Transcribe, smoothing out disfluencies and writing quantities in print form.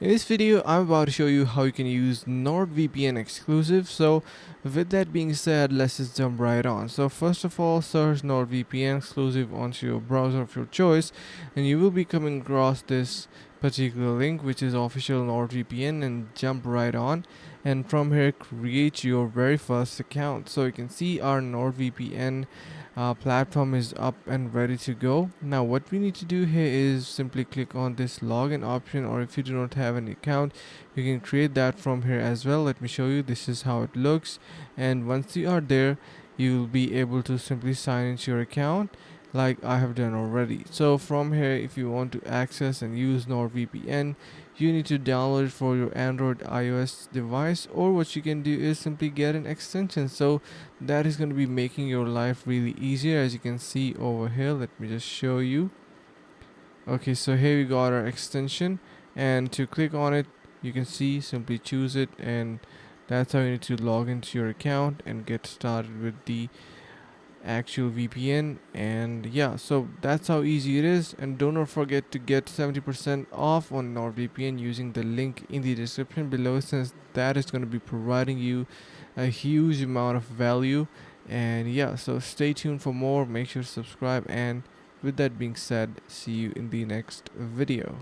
In this video, I'm about to show you how you can use NordVPN Exclusive. So with that being said, let's just jump right on. So first of all, search NordVPN Exclusive onto your browser of your choice, and you will be coming across this particular link, which is official NordVPN, and jump right on. And from here, create your very first account. So you can see our NordVPN platform is up and ready to go. Now what we need to do here is simply click on this login option, or if you do not have an account, you can create that from here as well. Let me show you. This is how it looks, and once you are there, you will be able to simply sign into your account like I have done already. So from here, if you want to access and use NordVPN, you need to download it for your Android iOS device, or what you can do is simply get an extension. So that is going to be making your life really easier, as you can see over here. Let me just show you. Okay, so here we got our extension, and to click on it, you can see, simply choose it, and that's how you need to log into your account and get started with the actual VPN. And yeah, so that's how easy it is. And do not forget to get 70% off on NordVPN using the link in the description below, since that is going to be providing you a huge amount of value. And yeah, so stay tuned for more, make sure to subscribe, and with that being said, see you in the next video.